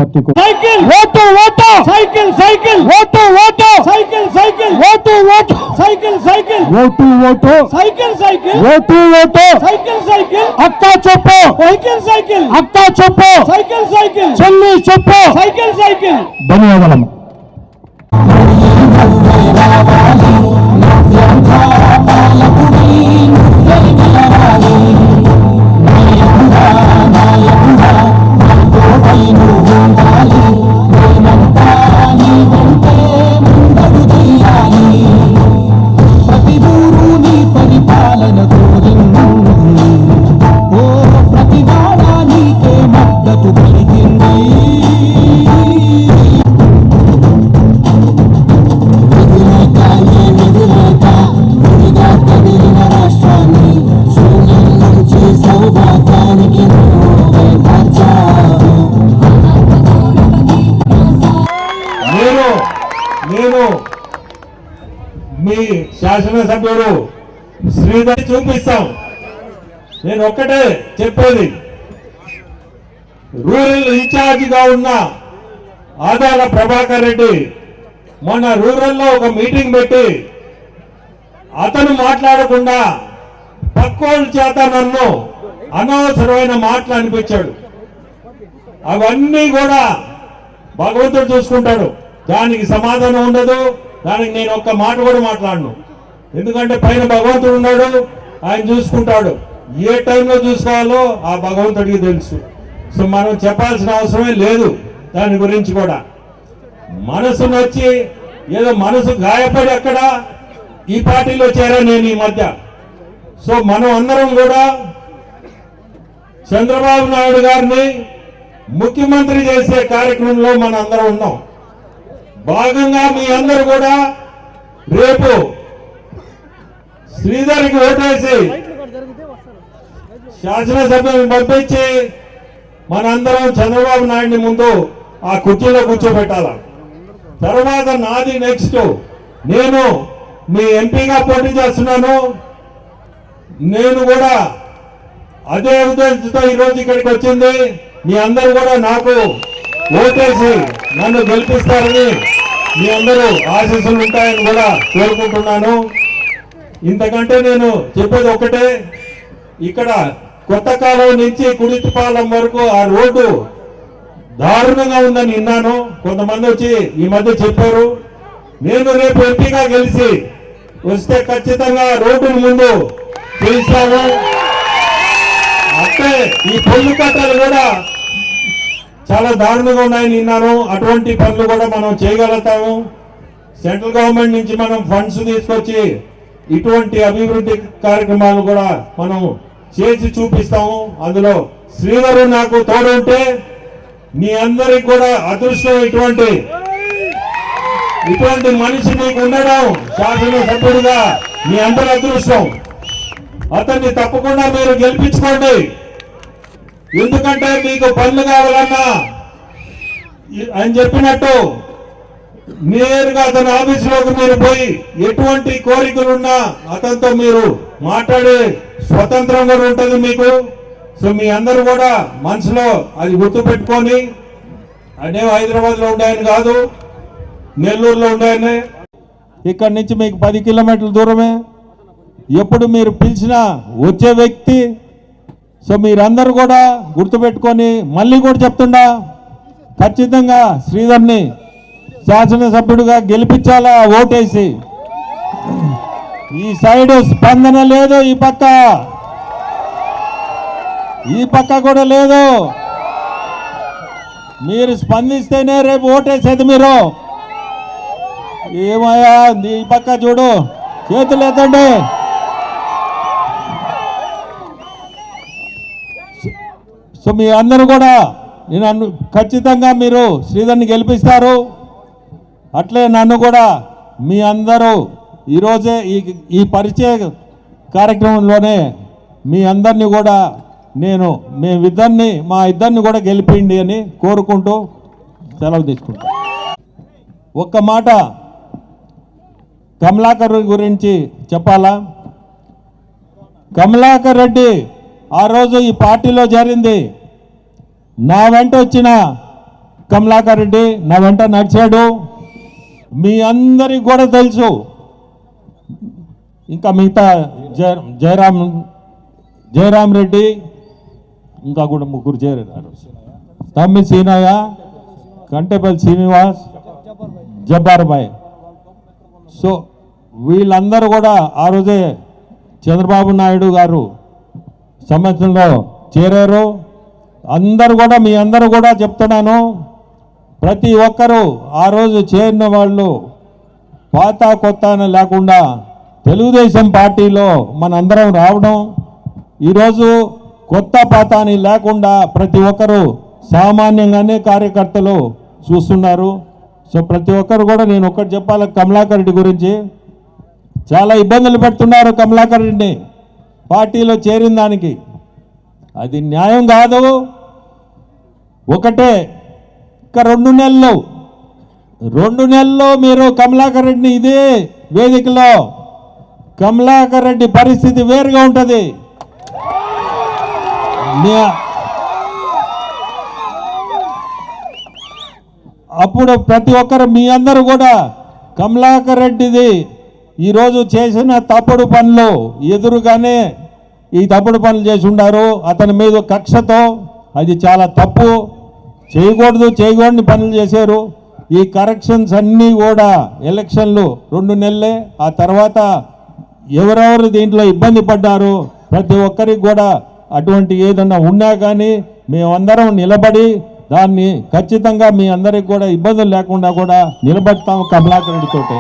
Cycle vote vote cycle cycle vote vote cycle cycle vote vote cycle cycle vote vote cycle cycle vote vote cycle cycle అక్క చెప్పు cycle cycle అక్క చెప్పు cycle cycle చెల్లి చెప్పు cycle cycle. ధన్యవాదాలు. నేను మీ శాసనసభ్యుడు శ్రీధర్ చూపిస్తాం. నేను ఒక్కటే చెప్పేది, రూరల్ ఇన్ఛార్జిగా ఉన్న ఆదాల ప్రభాకర్ రెడ్డి మొన్న రూరల్లో ఒక మీటింగ్ పెట్టి అతను మాట్లాడకుండా పక్కోళ్ళ చేత నన్ను అనవసరమైన మాటలు అనిపించాడు. అవన్నీ కూడా భగవంతుడు చూసుకుంటాడు, దానికి సమాధానం ఉండదు. దానికి నేను ఒక్క మాట కూడా మాట్లాడను, ఎందుకంటే పైన భగవంతుడు ఉన్నాడు, ఆయన చూసుకుంటాడు. ఏ టైంలో చూసుకోవాలో ఆ భగవంతుడికి తెలుసు. సో మనం చెప్పాల్సిన అవసరమే లేదు దాని గురించి కూడా. మనసు నచ్చి ఏదో మనసు గాయపడి అక్కడ ఈ పార్టీలో చేరా నేను ఈ మధ్య. సో మనం అందరం కూడా చంద్రబాబు నాయుడు గారిని ముఖ్యమంత్రి చేసే కార్యక్రమంలో మన అందరం ఉన్నాం. భాగంగా మీ అందరూ కూడా రేపు శ్రీధర్కి ఓటేసి శాసనసభ్యులను పంపించి మనందరం చంద్రబాబు నాయుడిని ముందు ఆ కుర్చీలో కూర్చోబెట్టాల. తర్వాత నాది నెక్స్ట్, నేను మీ ఎంపీగా పోటీ చేస్తున్నాను. నేను కూడా అదే ఉద్దేశంతో ఈరోజు ఇక్కడికి వచ్చింది. మీ అందరూ కూడా నాకు ఓటేసి నన్ను గెలిపిస్తారని మీ అందరూ ఆశీస్సులు ఉంటాయని కూడా కోరుకుంటున్నాను. ఇంతకంటే నేను చెప్పేది ఒకటే, ఇక్కడ కొత్త కాలం నుంచి కుడితిపాలెం వరకు ఆ రోడ్డు దారుణంగా ఉందని విన్నాను. కొంతమంది వచ్చి ఈ మధ్య చెప్పారు. నేను రేపు ఎంపీగా గెలిచి వస్తే ఖచ్చితంగా రోడ్డును ముందు గెలిచాను. అంటే ఈ పొల్లు కట్టలు కూడా చాలా దారుణంగా ఉన్నాయని విన్నాను. అటువంటి పనులు కూడా మనం చేయగలుగుతాము. సెంట్రల్ గవర్నమెంట్ నుంచి మనం ఫండ్స్ తీసుకొచ్చి ఇటువంటి అభివృద్ధి కార్యక్రమాలు కూడా మనం చేసి చూపిస్తాము. అందులో శ్రీధరు నాకు తోడుంటే మీ అందరికి కూడా అదృష్టం. ఇటువంటి మనిషి మీకు ఉండడం శాసనసభ్యుడిగా మీ అందరి అదృష్టం. అతన్ని తప్పకుండా మీరు గెలిపించుకోండి. ఎందుకంటే మీకు పనులు కావాలన్నా అని చెప్పినట్టు నేరుగా అతని ఆఫీసులోకి మీరు పోయి ఎటువంటి కోరికలున్నా అతనితో మీరు మాట్లాడే స్వతంత్రం కూడా ఉంటుంది మీకు. సో మీ అందరూ కూడా మనసులో అది గుర్తు పెట్టుకొని, అనే హైదరాబాద్లో ఉండాయని కాదు, నెల్లూరులో ఉండాయని. ఇక్కడి నుంచి మీకు 10 కిలోమీటర్ల దూరమే. ఎప్పుడు మీరు పిలిచినా వచ్చే వ్యక్తి. సో మీరందరూ కూడా గుర్తుపెట్టుకొని, మళ్ళీ కూడా చెప్తుండా, ఖచ్చితంగా శ్రీధర్ని శాసనసభ్యుడిగా గెలిపించాలా ఓటేసి. ఈ సైడ్ స్పందన లేదు, ఈ పక్క కూడా లేదు. మీరు స్పందిస్తేనే రేపు ఓటేసేది. మీరు ఏమయ్యా ఈ పక్క చూడు, చేతులు ఎత్తండి. సో మీ అందరూ కూడా నేను ఖచ్చితంగా మీరు శ్రీధర్ని గెలిపిస్తారు. అట్లే నన్ను కూడా మీ అందరూ ఈరోజే ఈ పరిచయ కార్యక్రమంలోనే మీ అందరినీ కూడా మా ఇద్దరిని కూడా గెలిపిండి అని కోరుకుంటూ సెలవు తీసుకుంటాం. ఒక్క మాట కమలాకర్ గురించి చెప్పాలా. కమలాకర్ రెడ్డి ఆ రోజు ఈ పార్టీలో జరిగింది. నా వెంట వచ్చిన కమలాకర్ రెడ్డి నా వెంట నడిచాడు. మీ అందరికి కూడా తెలుసు. ఇంకా మిగతా జయరాం రెడ్డి, ఇంకా కూడా ముగ్గురు చేరారు. తమ్మి సీనయ్య, కంటేపల్లి శ్రీనివాస్, జబ్బార్ భాయ్. సో వీళ్ళందరూ కూడా ఆ రోజే చంద్రబాబు నాయుడు గారు సమక్షంలో చేరారు. అందరూ కూడా మీ అందరూ కూడా చెప్తున్నాను, ప్రతి ఒక్కరూ ఆ రోజు చేరిన వాళ్ళు పాత కొత్త అని లేకుండా తెలుగుదేశం పార్టీలో మనందరం రావడం, ఈరోజు కొత్త పాత అని లేకుండా ప్రతి ఒక్కరూ సామాన్యంగానే కార్యకర్తలు చూస్తున్నారు. సో ప్రతి ఒక్కరు కూడా నేను ఒక్కటి చెప్పాలి, కమలాకర్ రెడ్డి గురించి చాలా ఇబ్బందులు పెడుతున్నారు. కమలాకర్ రెడ్డిని పార్టీలో చేరిన దానికి అది న్యాయం కాదు. ఒకటే, ఇంకా 2 నెలల్లో మీరు కమలాకర్ రెడ్డిని ఇదే వేదికలో కమలాకర్ రెడ్డి పరిస్థితి వేరుగా ఉంటుంది. అప్పుడు ప్రతి ఒక్కరు మీ అందరూ కూడా కమలాకర్ రెడ్డిది ఈరోజు చేసిన తప్పుడు పనులు ఎదురుగానే ఈ తప్పుడు పనులు చేసి ఉండారు. అతని మీద కక్షతో, అది చాలా తప్పు, చేయకూడని పనులు చేశారు. ఈ కరెక్షన్స్ అన్నీ కూడా ఎలక్షన్లు 2 నెలలే, ఆ తర్వాత ఎవరెవరు దీంట్లో ఇబ్బంది పడ్డారు ప్రతి ఒక్కరికి కూడా అటువంటి ఏదన్నా ఉన్నా కానీ మేమందరం నిలబడి దాన్ని ఖచ్చితంగా మీ అందరికి కూడా ఇబ్బందులు లేకుండా కూడా నిలబడతాం కమలాకర్ రెడ్డితోటి.